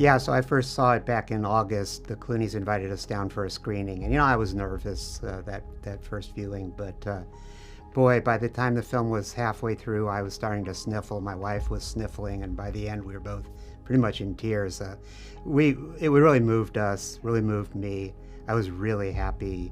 Yeah, so I first saw it back in August. The Clooneys invited us down for a screening, and I was nervous that first viewing, but boy, by the time the film was halfway through, I was starting to sniffle. My wife was sniffling, and by the end, we were both pretty much in tears. It really moved us, really moved me. I was really happy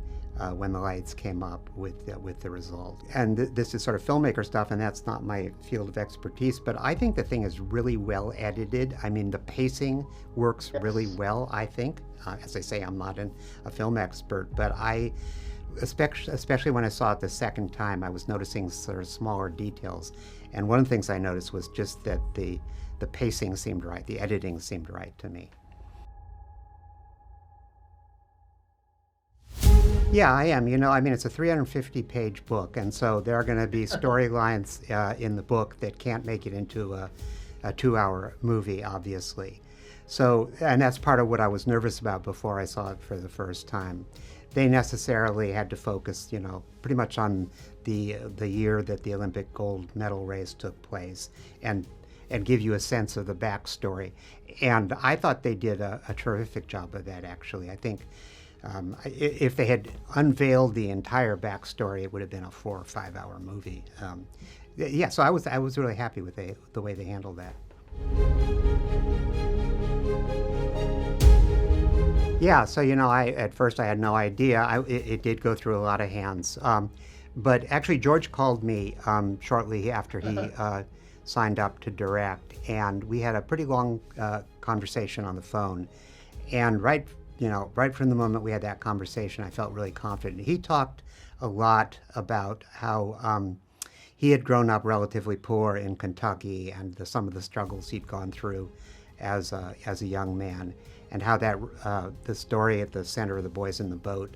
when the lights came up with the result. And this is sort of filmmaker stuff, and that's not my field of expertise, but I think the thing is really well edited. I mean, the pacing works really well, I think. As I say, I'm not a film expert, but especially when I saw it the second time, I was noticing sort of smaller details. And one of the things I noticed was just that the pacing seemed right, the editing seemed right to me. Yeah, I am. I mean, it's a 350-page book, and so there are going to be storylines in the book that can't make it into a 2-hour movie, obviously. So, and that's part of what I was nervous about before I saw it for the first time. They necessarily had to focus, pretty much on the year that the Olympic gold medal race took place, and give you a sense of the backstory. And I thought they did a terrific job of that, actually. I think if they had unveiled the entire backstory, it would have been a 4 or 5 hour movie. Yeah, so I was really happy with the way they handled that. Yeah, so at first I had no idea. It did go through a lot of hands, but actually George called me shortly after he signed up to direct, and we had a pretty long conversation on the phone. And right from the moment we had that conversation, I felt really confident. He talked a lot about how he had grown up relatively poor in Kentucky and some of the struggles he'd gone through as a young man, and how that the story at the center of The Boys in the Boat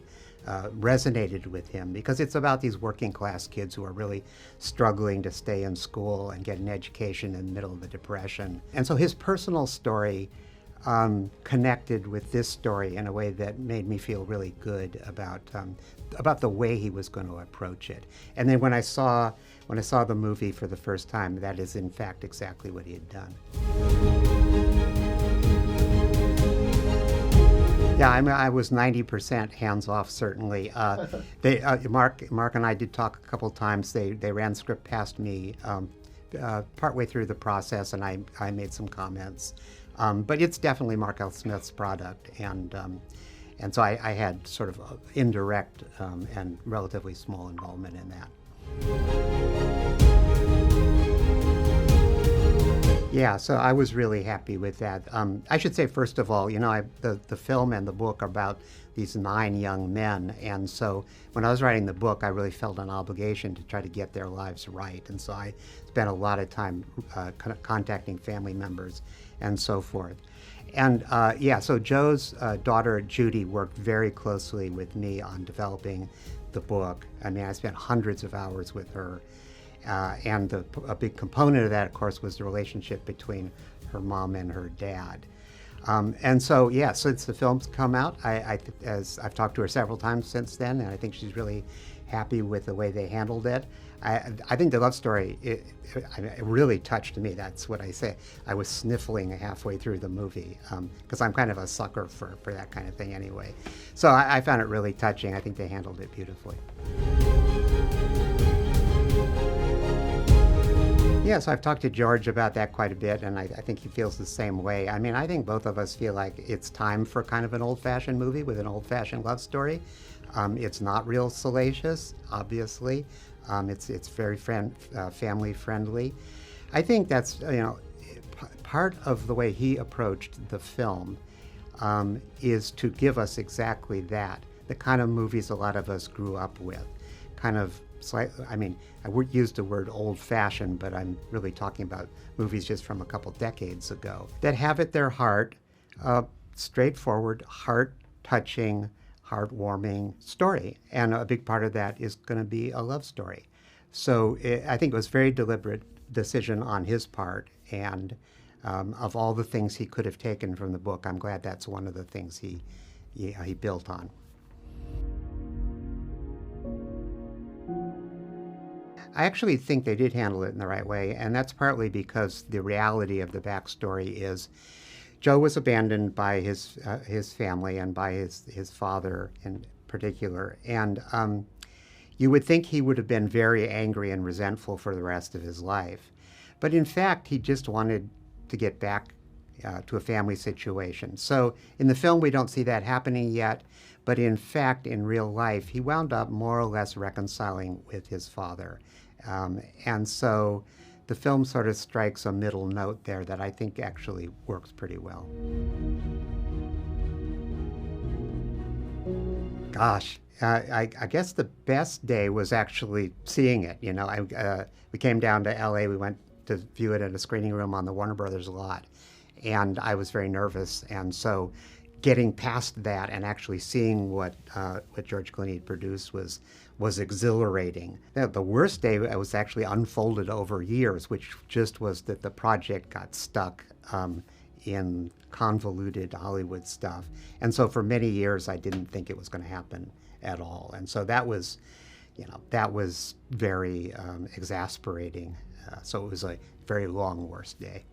resonated with him, because it's about these working class kids who are really struggling to stay in school and get an education in the middle of the Depression. And so his personal story connected with this story in a way that made me feel really good about the way he was going to approach it. And then when I saw the movie for the first time, that is in fact exactly what he had done. Yeah, I was 90% hands-off, certainly. Mark and I did talk a couple times. They ran script past me partway through the process, and I made some comments. But it's definitely Mark L. Smith's product, and so I had sort of indirect and relatively small involvement in that. Yeah, so I was really happy with that. I should say, first of all, the film and the book are about these 9 young men, and so when I was writing the book, I really felt an obligation to try to get their lives right, and so I spent a lot of time contacting family members and so forth. And so Joe's daughter, Judy, worked very closely with me on developing the book. I mean, I spent hundreds of hours with her. And a big component of that, of course, was the relationship between her mom and her dad. And so, yeah, since the film's come out, as I've talked to her several times since then, and I think she's really happy with the way they handled it. I think the love story, it really touched me. That's what I say. I was sniffling halfway through the movie, because I'm kind of a sucker for that kind of thing anyway. So I found it really touching. I think they handled it beautifully. Yes, I've talked to George about that quite a bit, and I think he feels the same way. I mean, I think both of us feel like it's time for kind of an old-fashioned movie with an old-fashioned love story. It's not real salacious, obviously. It's very family-friendly. I think that's, part of the way he approached the film is to give us exactly that, the kind of movies a lot of us grew up with, kind of slightly, I would use the word old-fashioned, but I'm really talking about movies just from a couple decades ago, that have at their heart a straightforward, heart-touching, heartwarming story. And a big part of that is going to be a love story. So I think it was a very deliberate decision on his part, and of all the things he could have taken from the book, I'm glad that's one of the things he built on. I actually think they did handle it in the right way, and that's partly because the reality of the backstory is Joe was abandoned by his family and by his father in particular, and you would think he would have been very angry and resentful for the rest of his life, but in fact, he just wanted to get back to a family situation. So in the film, we don't see that happening yet, but in fact, in real life, he wound up more or less reconciling with his father, and so the film sort of strikes a middle note there that I think actually works pretty well. Gosh, I guess the best day was actually seeing it. We came down to LA. We went to view it at a screening room on the Warner Brothers lot, and I was very nervous. And so, getting past that and actually seeing what George Clooney had produced was exhilarating. The worst day was actually unfolded over years, which just was that the project got stuck in convoluted Hollywood stuff. And so for many years, I didn't think it was going to happen at all. And so that was very exasperating. So it was a very long, worst day.